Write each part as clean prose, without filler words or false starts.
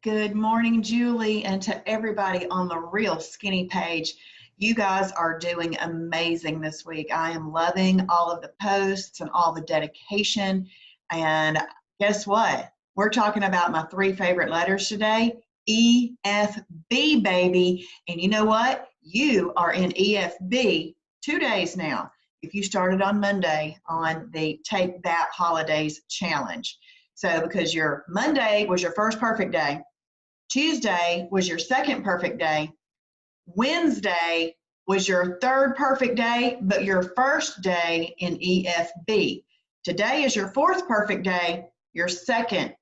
Good morning, Julie, and to everybody on the Real Skinny page. You guys are doing amazing this week. I am loving all of the posts and all the dedication. And guess what? We're talking about my three favorite letters today, EFB, baby. And you know what? You are in EFB 2 days now. If you started on Monday on the Take That Holidays Challenge. So because your Monday was your first perfect day, Tuesday was your second perfect day, Wednesday was your third perfect day, but your first day in EFB. Today is your fourth perfect day, your second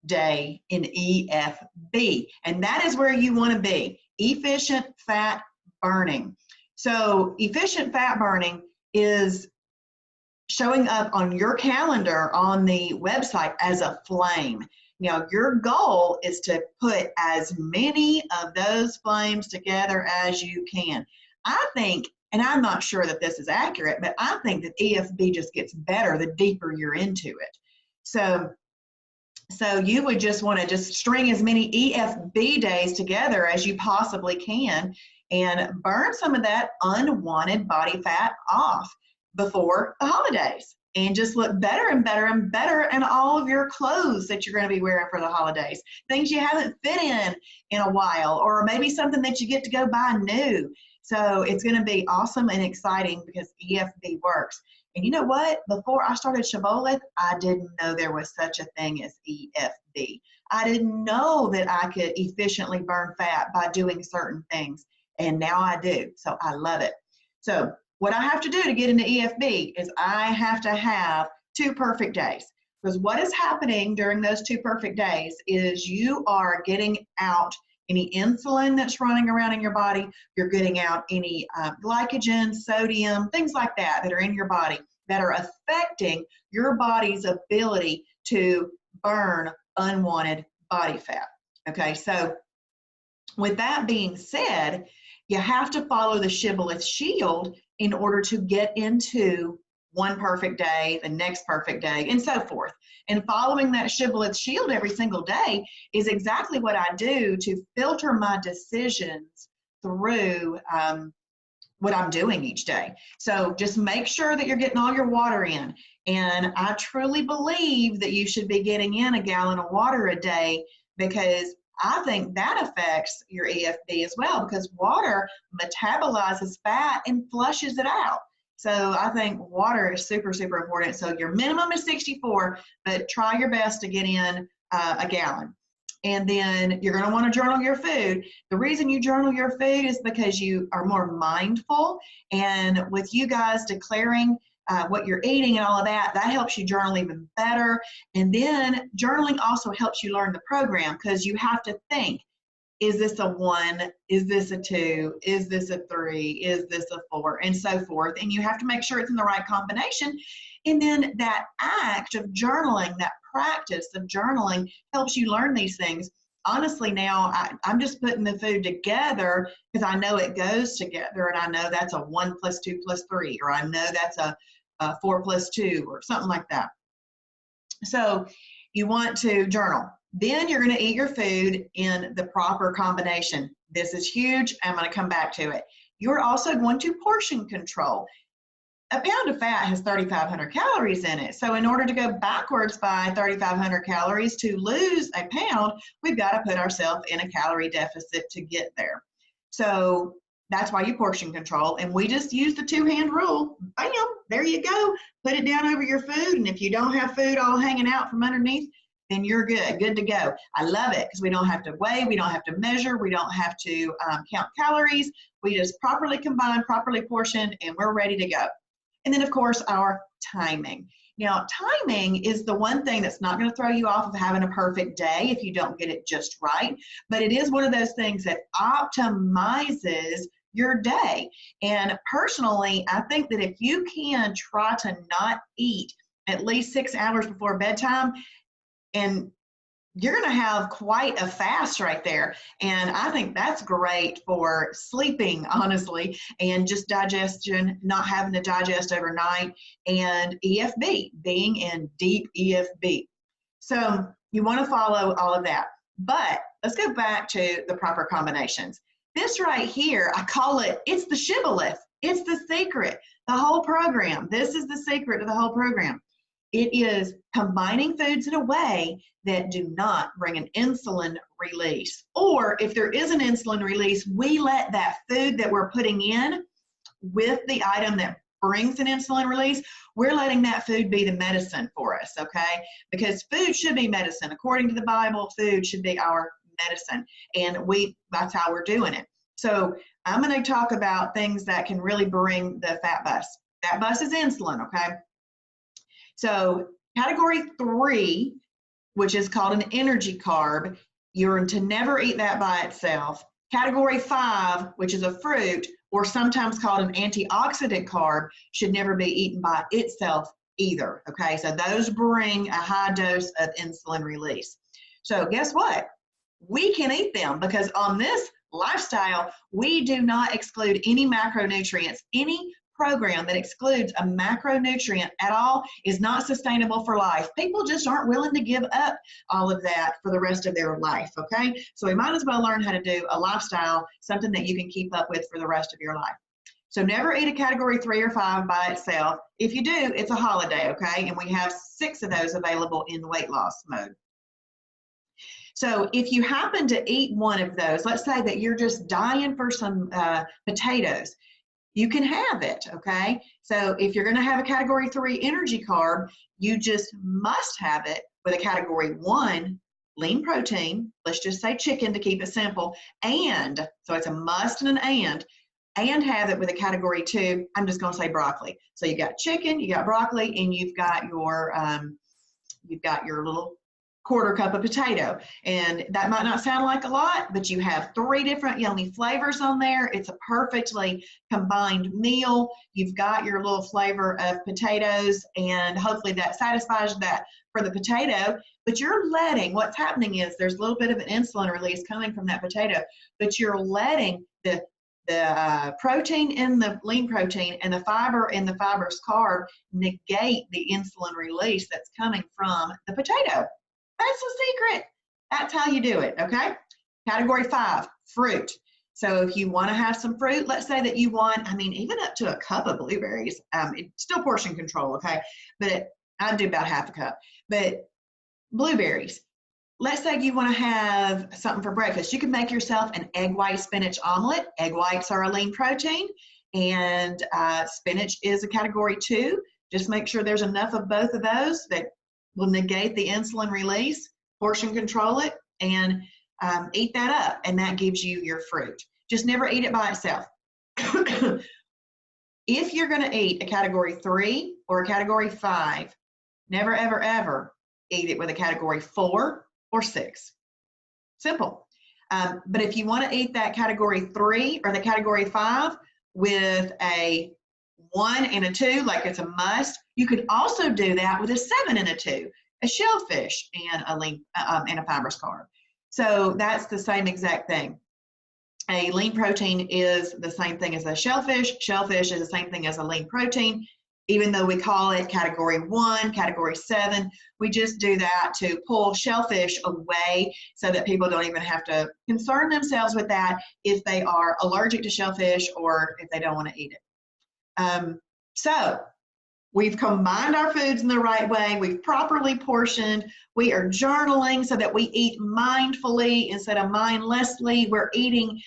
day in EFB. And that is where you want to be, efficient fat burning. So efficient fat burning is showing up on your calendar on the website as a flame. Now, your goal is to put as many of those flames together as you can. I think, and I'm not sure that this is accurate, but I think that EFB just gets better the deeper you're into it. So you would just want to just string as many EFB days together as you possibly can and burn some of that unwanted body fat off before the holidays, and just look better and better and better in all of your clothes that you're going to be wearing for the holidays, things you haven't fit in a while, or maybe something that you get to go buy new. So it's going to be awesome and exciting because EFB works. And you know what? Before I started Shibboleth, I didn't know there was such a thing as EFB. I didn't know that I could efficiently burn fat by doing certain things, and now I do. So I love it. So what I have to do to get into EFB is I have to have 2 perfect days, because what is happening during those 2 perfect days is you are getting out any insulin that's running around in your body. You're getting out any glycogen, sodium, things like that that are in your body that are affecting your body's ability to burn unwanted body fat. Okay, so with that being said, you have to follow the Shibboleth Shield in order to get into one perfect day, the next perfect day, and so forth. And following that Shibboleth Shield every single day is exactly what I do to filter my decisions through what I'm doing each day. So just make sure that you're getting all your water in. And I truly believe that you should be getting in a gallon of water a day, because I think that affects your EFB as well, because water metabolizes fat and flushes it out. So I think water is super, super important. So your minimum is 64, but try your best to get in a gallon. And then you're going to want to journal your food. The reason you journal your food is because you are more mindful. And with you guys declaring what you're eating and all of that, that helps you journal even better. And then journaling also helps you learn the program, because you have to think, is this a 1? Is this a 2? Is this a 3? Is this a 4? And so forth. And you have to make sure it's in the right combination. And then that act of journaling, that practice of journaling, helps you learn these things. Honestly, now I'm just putting the food together because I know it goes together, and I know that's a 1 + 2 + 3, or I know that's a 4 + 2, or something like that. So you want to journal. Then you're going to eat your food in the proper combination. This is huge. I'm going to come back to it. You're also going to portion control. A pound of fat has 3,500 calories in it. So in order to go backwards by 3,500 calories to lose a pound, we've got to put ourselves in a calorie deficit to get there. So that's why you portion control. And we just use the 2-hand rule. Bam, there you go. Put it down over your food. And if you don't have food all hanging out from underneath, then you're good to go. I love it because we don't have to weigh, we don't have to measure, we don't have to count calories. We just properly combine, properly portion, and we're ready to go. And then, of course, our timing. Now, timing is the one thing that's not going to throw you off of having a perfect day if you don't get it just right. But it is one of those things that optimizes your day. And personally, I think that if you can try to not eat at least 6 hours before bedtime, and you're going to have quite a fast right there. And I think that's great for sleeping, honestly, and just digestion, not having to digest overnight, and EFB, being in deep EFB. So you want to follow all of that. But let's go back to the proper combinations. This right here, I call it, it's the shibboleth. It's the secret, the whole program. This is the secret of the whole program. It is combining foods in a way that do not bring an insulin release. Or if there is an insulin release, we let that food that we're putting in with the item that brings an insulin release, we're letting that food be the medicine for us, okay? Because food should be medicine. According to the Bible, food should be our medicine. And that's how we're doing it. So I'm going to talk about things that can really bring the fat bus. Fat bus is insulin, okay? So category 3, which is called an energy carb, you're to never eat that by itself. Category 5, which is a fruit, or sometimes called an antioxidant carb, should never be eaten by itself either, okay? So those bring a high dose of insulin release. So guess what? We can eat them because on this lifestyle, we do not exclude any macronutrients. Any program that excludes a macronutrient at all is not sustainable for life. People just aren't willing to give up all of that for the rest of their life, okay? So we might as well learn how to do a lifestyle, something that you can keep up with for the rest of your life. So never eat a category 3 or 5 by itself. If you do, it's a holiday, okay? And we have 6 of those available in weight loss mode. So if you happen to eat one of those, let's say that you're just dying for some potatoes, you can have it, okay? So if you're gonna have a category 3 energy carb, you just must have it with a category 1 lean protein, let's just say chicken to keep it simple, and, so it's a must and an and have it with a category 2, I'm just gonna say broccoli. So you got chicken, you got broccoli, and you've got your little 1/4 cup of potato. And that might not sound like a lot, but you have 3 different yummy flavors on there. It's a perfectly combined meal. You've got your little flavor of potatoes, and hopefully that satisfies that for the potato. But you're letting, what's happening is there's a little bit of an insulin release coming from that potato, but you're letting the protein in the lean protein and the fiber in the fibrous carb negate the insulin release that's coming from the potato. That's the secret. That's how you do it, okay? Category 5, fruit. So if you want to have some fruit, let's say that you want, I mean, even up to a cup of blueberries, it's still portion control, okay? But I do about 1/2 cup. But blueberries, let's say you want to have something for breakfast. You can make yourself an egg white spinach omelet. Egg whites are a lean protein, and spinach is a category 2. Just make sure there's enough of both of those that will negate the insulin release, portion control it, and eat that up, and that gives you your fruit. Just never eat it by itself. If you're going to eat a category 3 or a category 5, never, ever, ever eat it with a category 4 or 6. Simple. But if you want to eat that category 3 or the category 5 with a 1 and a 2, like it's a must, you could also do that with a 7 and a 2, a shellfish and a lean and a fibrous carb. So that's the same exact thing. A lean protein is the same thing as a shellfish. Shellfish is the same thing as a lean protein. Even though we call it category 1, category 7, we just do that to pull shellfish away so that people don't even have to concern themselves with that if they are allergic to shellfish or if they don't want to eat it. So we've combined our foods in the right way. We've properly portioned. We are journaling so that we eat mindfully instead of mindlessly. We're eating,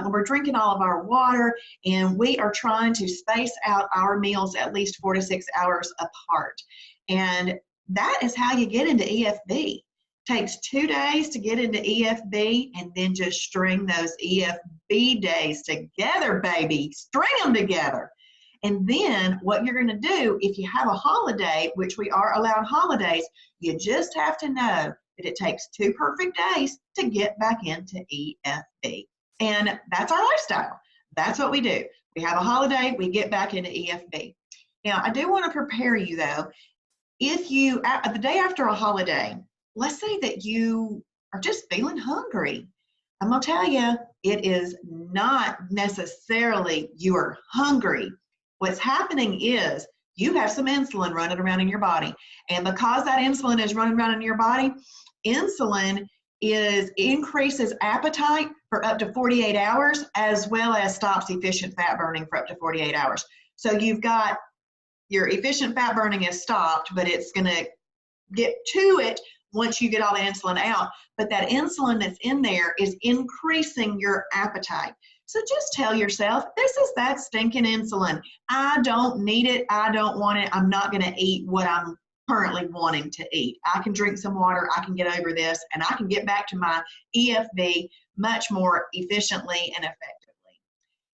we're drinking all of our water, and we are trying to space out our meals at least 4 to 6 hours apart. And that is how you get into EFB. Takes 2 days to get into EFB, and then just string those EFB days together, baby. String them together. And then what you're going to do, if you have a holiday, which we are allowed holidays, you just have to know that it takes 2 perfect days to get back into EFB. And that's our lifestyle. That's what we do. We have a holiday, we get back into EFB. Now, I do want to prepare you, though. If you, the day after a holiday, let's say that you are just feeling hungry. I'm going to tell you, it is not necessarily you are hungry. What's happening is you have some insulin running around in your body. And because that insulin is running around in your body, insulin increases appetite for up to 48 hours, as well as stops efficient fat burning for up to 48 hours. So you've got your efficient fat burning is stopped, but it's going to get to it once you get all the insulin out. But that insulin that's in there is increasing your appetite. So just tell yourself, this is that stinking insulin. I don't need it. I don't want it. I'm not going to eat what I'm currently wanting to eat. I can drink some water. I can get over this, and I can get back to my EFB much more efficiently and effectively.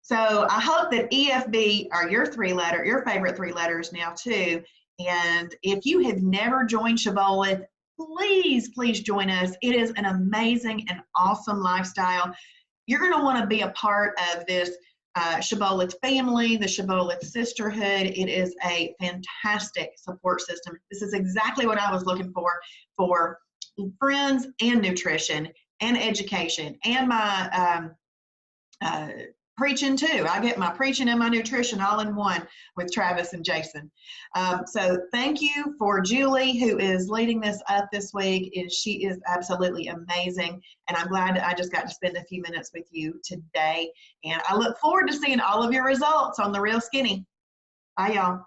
So I hope that EFB are your favorite three letters now too. And if you have never joined Shibboleth, please join us. It is an amazing and awesome lifestyle. You're going to want to be a part of this Shibboleth family, the Shibboleth sisterhood. It is a fantastic support system. This is exactly what I was looking for friends and nutrition and education and my preaching too. I get my preaching and my nutrition all in one with Travis and Jason. So thank you for Julie, who is leading this up this week. She is absolutely amazing. And I'm glad that I just got to spend a few minutes with you today. And I look forward to seeing all of your results on The Real Skinny. Bye, y'all.